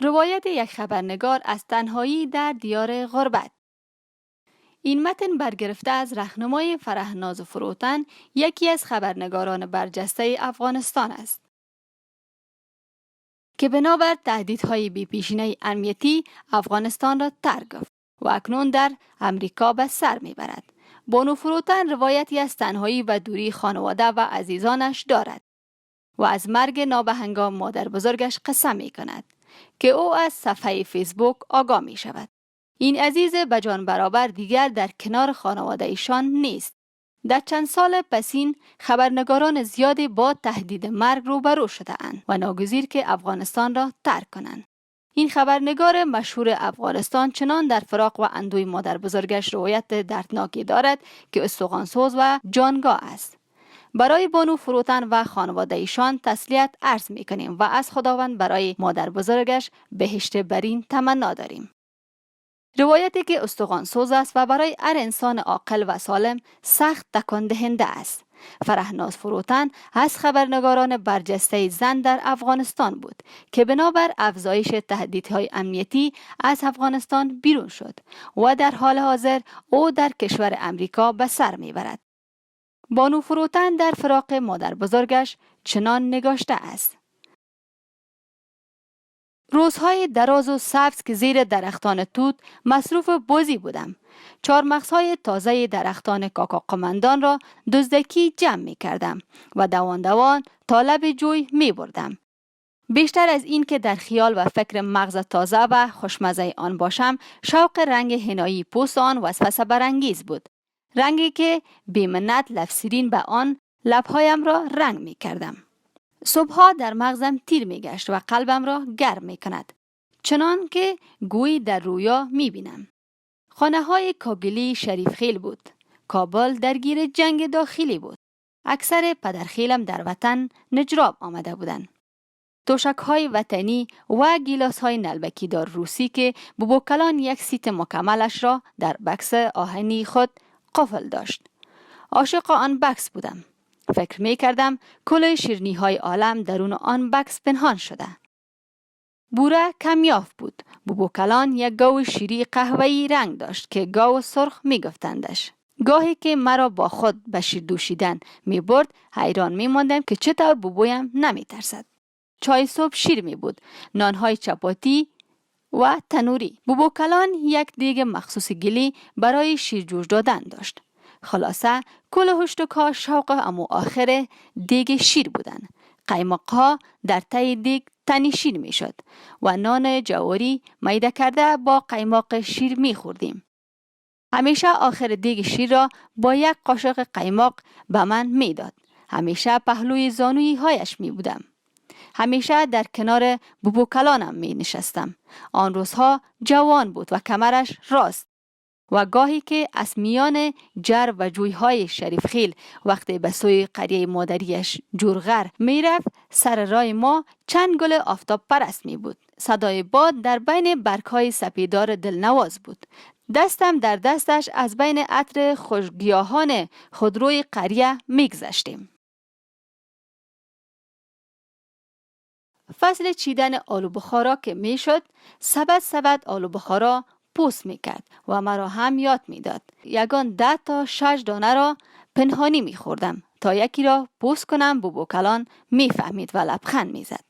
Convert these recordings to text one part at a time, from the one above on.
روایت یک خبرنگار از تنهایی در دیار غربت. این متن برگرفته از راهنمای فرهناز فروتن، یکی از خبرنگاران برجسته افغانستان است که بنابر تهدیدهای بی‌پیشینه امنیتی افغانستان را ترک گفت و اکنون در امریکا به سر میبرد. بانو فروتن روایتی از تنهایی و دوری خانواده و عزیزانش دارد و از مرگ نابهنگام مادر بزرگش قصه می کند که او از صفحه فیسبوک آگاه می شود. این عزیز به جان برابر دیگر در کنار خانواده ایشان نیست. در چند سال پسین خبرنگاران زیادی با تهدید مرگ روبرو شده اند و ناگزیر که افغانستان را ترک کنند. این خبرنگار مشهور افغانستان چنان در فراق و اندوی مادر بزرگش روایت دردناکی دارد که استخوان‌سوز و جانگاه است. برای بانو فروتن و خانواده ایشان تسلیت عرض می کنیم و از خداوند برای مادر بزرگش بهشت برین تمنا داریم. روایتی که استخوان سوز است و برای هر انسان عاقل و سالم سخت تکان دهنده است. فرهناز فروتن از خبرنگاران برجسته زن در افغانستان بود که بنابر افزایش تهدیدهای امنیتی از افغانستان بیرون شد و در حال حاضر او در کشور امریکا به سر میبرد. بانو فروتن در فراق مادر بزرگش چنان نگاشته است: روزهای دراز و سبز که زیر درختان توت مصروف بازی بودم. چارمغزهای تازه درختان کاکا قمندان را دزدکی جمع می کردم و دوان دوان تا لب جوی می بردم. بیشتر از این که در خیال و فکر مغز تازه و خوشمزه آن باشم، شوق رنگ حنایی پوست آن وسوسه برانگیز بود. رنگی که بی‌منت لفظیرین به آن لبهایم را رنگ می کردم. صبحها در مغزم تیر می گشت و قلبم را گرم می کند، چنان که گویی در رویا می بینم. خانه های کاگلی شریف خیل بود. کابل درگیر جنگ داخلی بود. اکثر پدرخیلم در وطن نجراب آمده بودند. توشک های وطنی و گیلاس های نلبکی دار روسی که بوبوکلان یک سیت مکملش را در بکس آهنی خود قفل داشت. عاشق آن بکس بودم. فکر می کردم کل شیرنی های عالم درون آن بکس پنهان شده. بوره کمیاف بود. بوبوکلان یک گاو شیری قهوه‌ای رنگ داشت که گاو سرخ می گفتندش. گاهی که مرا با خود به شیر دوشیدن می برد، حیران می ماندم که چطور بوبویم نمی ترسد. چای صبح شیر می بود، نانهای چپاتی و تنوری. بوبوکلان یک دیگ مخصوص گلی برای شیر جوش دادن داشت. خلاصه کل هشتک‌ها شوق امو آخر دیگ شیر بودند. قیمق‌ها در تای دیگ تنی شیر می شد و نان جواری میده کرده با قیماق شیر می خوردیم. همیشه آخر دیگ شیر را با یک قاشق قیماق به من می داد. همیشه پهلوی زانوی هایش می بودم. همیشه در کنار بوبوکلانم می نشستم. آن روزها جوان بود و کمرش راست و گاهی که از میان جر و جویهای شریف خیل وقتی به سوی قریه مادریش جورغر می رفت، سر راه ما چند گل آفتاب پرست می بود. صدای باد در بین برگهای سپیدار دلنواز بود. دستم در دستش از بین عطر خوشگیاهان خودروی قریه می گذشتیم. فصل چیدن آلو بخارا که می شد، سبد آلو بخارا پوست می کرد و مرا هم یاد می داد. یگان 10 تا 6 دانه را پنهانی می خوردم تا یکی را پوست کنم. بوبوکلان می فهمید و لبخند می زد.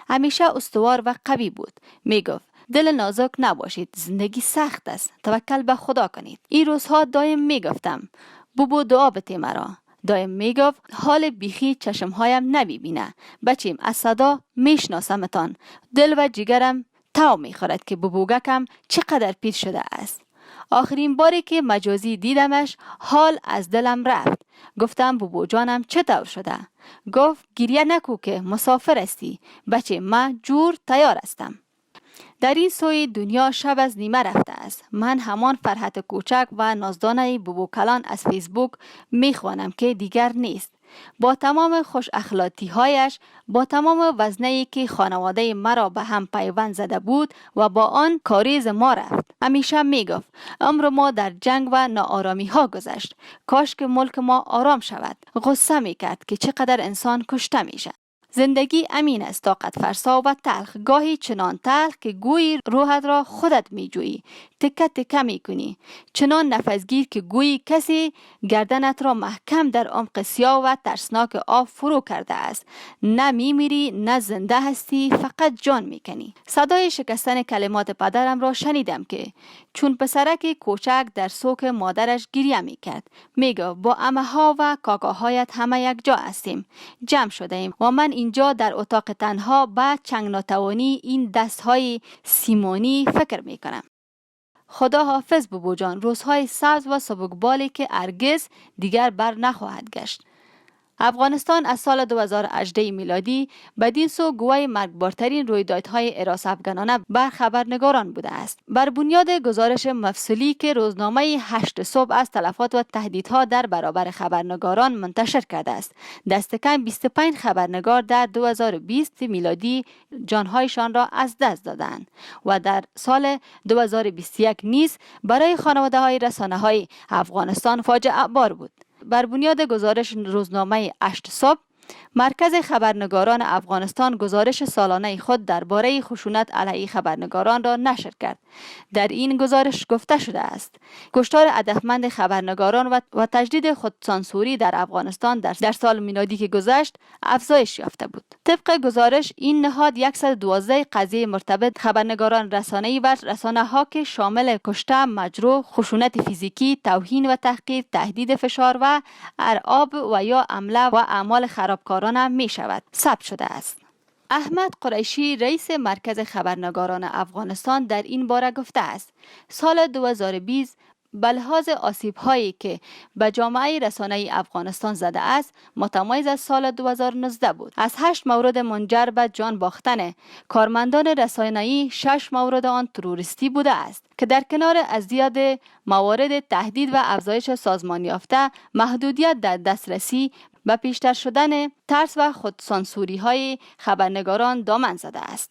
همیشه استوار و قوی بود. می گفت دل نازک نباشید، زندگی سخت است، توکل به خدا کنید. این روزها دایم می گفتم بوبو دعا بده مرا. دایم می گفت حال بیخی چشمهایم نمی بینه. بچیم از صدا می شناسمتان. دل و جگرم تو می خورد که بوبوگکم چقدر پیر شده است. آخرین باری که مجازی دیدمش حال از دلم رفت. گفتم بوبو جانم چطور شده؟ گفت گریه نکو که مسافر استی. بچه من جور تیار هستم. در این سوی دنیا شب از نیمه رفته است. من همان فرحت کوچک و نازدانه بوبوکلان از فیسبوک می خوانم که دیگر نیست. با تمام خوش اخلاقی هایش، با تمام وزنی که خانواده مرا به هم پیوند زده بود و با آن کاریز ما رفت. همیشه می گفت عمر ما در جنگ و ناآرامی ها گذشت. کاش که ملک ما آرام شود. غصه می کرد که چقدر انسان کشته میشه. زندگی امین است، طاقت فرسا و تلخ، گاهی چنان تلخ که گویی روحت را خودت می جویی، تکه تکه می کنی، چنان نفسگیر که گویی کسی گردنت را محکم در عمق سیاه و ترسناک آب فرو کرده است. نه می میری نه زنده هستی، فقط جان می کنی. صدای شکستن کلمات پدرم را شنیدم که چون پسرک کوچک در سوک مادرش گریه می کرد. میگه با عمه ها و کاکاهایت همه یک جا هستیم، جمع شده ایم و من اینجا در اتاق تنها به چنگ ناتوانی این دستهای سیمانی فکر می کنم. خدا حافظ ببو جان، روزهای سبز و سبکبالی که هرگز دیگر بر نخواهد گشت. افغانستان از سال 2018 میلادی بدین سو گواه مرگبارترین رویدادهای هراس افغانانه بر خبرنگاران بوده است. بر بنیاد گزارش مفصلی که روزنامه 8 صبح از تلفات و تهدیدها در برابر خبرنگاران منتشر کرده است، دست کم 25 خبرنگار در 2020 میلادی جانهایشان را از دست دادند و در سال 2021 نیز برای خانواده‌های رسانه‌های افغانستان فاجعه بار بود. بر بنیاد گزارش روزنامه 8 صبح، مرکز خبرنگاران افغانستان گزارش سالانه خود درباره خشونت علیه خبرنگاران را نشر کرد. در این گزارش گفته شده است کشتار هدفمند خبرنگاران و تجدید خودسانسوری در افغانستان در سال میلادی که گذشت افزایش یافته بود. طبق گزارش این نهاد 112 قضیه مرتبط خبرنگاران رسانه‌ای و رسانه‌ها که شامل کشته، مجروح، خشونت فیزیکی، توهین و تحقیر، تهدید فشار و ارعاب و یا حمله و اعمال خرابکارانه می شود ثبت شده است. احمد قریشی رئیس مرکز خبرنگاران افغانستان در این باره گفته است سال 2020 به لحاظ آسیب هایی که به جامعه رسانه‌ای افغانستان زده است متمایز از سال 2019 بود. از 8 مورد منجر به جان باختن کارمندان رسانه‌ای 6 مورد آن تروریستی بوده است که در کنار ازدیاد موارد تهدید و افزایش سازمان یافته، محدودیت در دسترسی به پیشتر شدن ترس و خودسانسوری های خبرنگاران دامن زده است.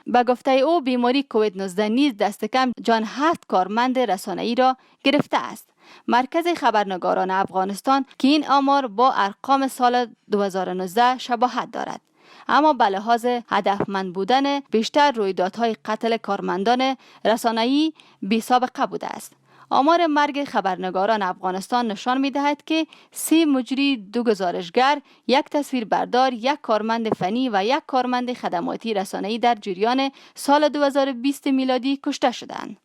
به گفته او بیماری کووید 19 نیز دست کم جان 7 کارمند رسانه‌ای را گرفته است. مرکز خبرنگاران افغانستان که این آمار با ارقام سال 2019 شباهت دارد، اما به لحاظ هدفمند بودن بیشتر رویدادهای قتل کارمندان رسانه‌ای بی سابقه بوده است. آمار مرگ خبرنگاران افغانستان نشان می دهد که 3 مجری، 2 گزارشگر، 1 تصویربردار، 1 کارمند فنی و 1 کارمند خدماتی رسانه‌ای در جریان سال 2020 میلادی کشته شدند.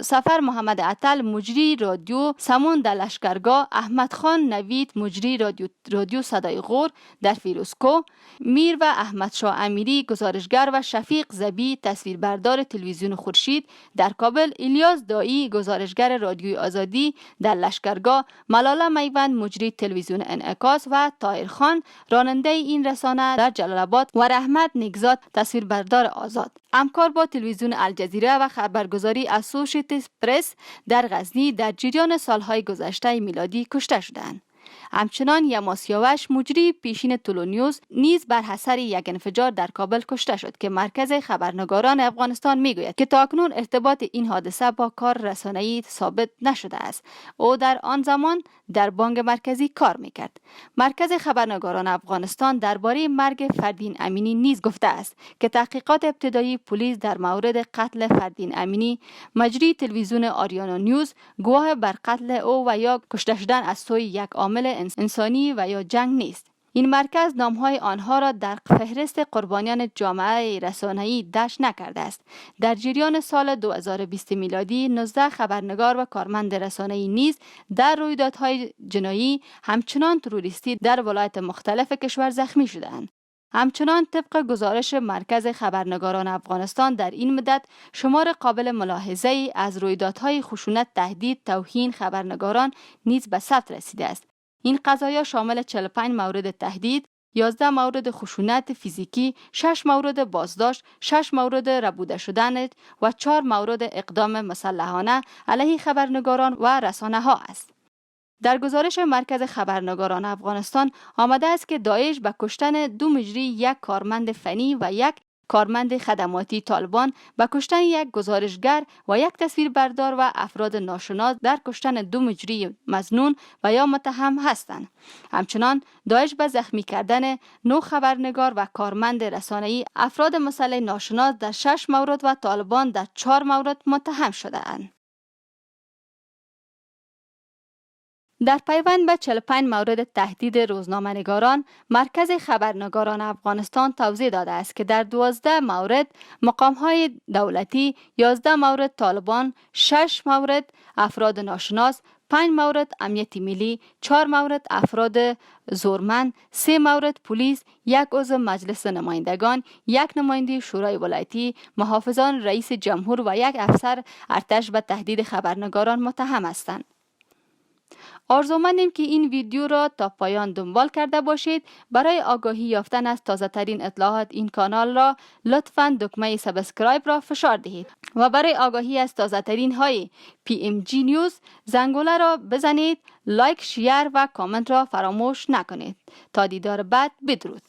سفر محمد عطل مجری رادیو سمون در لشکرگاه، احمد خان نوید مجری رادیو صدای غور در فیروزکوه، میر و احمد شاه امیری گزارشگر و شفیق زبی تصویربردار تلویزیون خورشید در کابل، الیاس دایی گزارشگر رادیوی آزادی در لشکرگاه، ملاله میوند مجری تلویزیون انعکاس و طاهر خان راننده این رسانه در جلال آباد و رحمت نیکزاد تصویربردار آزاد همکار با تلویزیون الجزیره و خبرگزاری اسوشیتد پرس در غزنی در جریان سالهای گذشته میلادی کشته شدند. همچنان یماسیاوش مجری پیشین تولونیوز نیز بر اثر یک انفجار در کابل کشته شد که مرکز خبرنگاران افغانستان میگوید که تاکنون ارتباط این حادثه با کار رسانه‌ای ثابت نشده است. او در آن زمان در بانک مرکزی کار میکرد. مرکز خبرنگاران افغانستان درباره مرگ فردین امینی نیز گفته است که تحقیقات ابتدایی پلیس در مورد قتل فردین امینی، مجری تلویزیون آریانا نیوز گواه بر قتل او و یا کشته شدن از سوی یک عامل انسانی و یا جنگ نیست. این مرکز نامهای آنها را در فهرست قربانیان جامعه رسانه‌ای درج نکرده است. در جریان سال 2020 میلادی 19 خبرنگار و کارمند رسانه‌ای نیز در رویدادهای جنایی همچنان تروریستی در ولایت مختلف کشور زخمی شدند. همچنان طبق گزارش مرکز خبرنگاران افغانستان در این مدت شمار قابل ملاحظه‌ای از رویدادهای خشونت، تهدید، توهین خبرنگاران نیز به ثبت رسیده است. این قضایا شامل 45 مورد تهدید، 11 مورد خشونت فیزیکی، 6 مورد بازداشت، 6 مورد ربوده شدن و 4 مورد اقدام مسلحانه علیه خبرنگاران و رسانه ها است. در گزارش مرکز خبرنگاران افغانستان آمده است که داعش به کشتن 2 مجری، 1 کارمند فنی و 1 کارمند خدماتی طالبان به کشتن یک گزارشگر و یک تصویربردار و افراد ناشناس در کشتن 2 مجری مظنون و یا متهم هستند. همچنان داعش به زخمی کردن 9 خبرنگار و کارمند رسانه‌ای افراد مسلح ناشناس در 6 مورد و طالبان در 4 مورد متهم شده اند. در پیوند به 45 مورد تهدید روزنامه‌نگاران، مرکز خبرنگاران افغانستان توضیح داده است که در 12 مورد مقام‌های دولتی، 11 مورد طالبان، 6 مورد افراد ناشناس، 5 مورد امنیت ملی، 4 مورد افراد زورمند، 3 مورد پلیس، 1 عضو مجلس نمایندگان، 1 نماینده شورای ولایتی، محافظان رئیس جمهور و 1 افسر ارتش به تهدید خبرنگاران متهم هستند. آرزومندیم که این ویدیو را تا پایان دنبال کرده باشید. برای آگاهی یافتن از تازه ترین اطلاعات این کانال را لطفاً دکمه سابسکرایب را فشار دهید و برای آگاهی از تازه ترین های PMG نیوز زنگوله را بزنید. لایک، شیر و کامنت را فراموش نکنید. تا دیدار بعد، بدرود.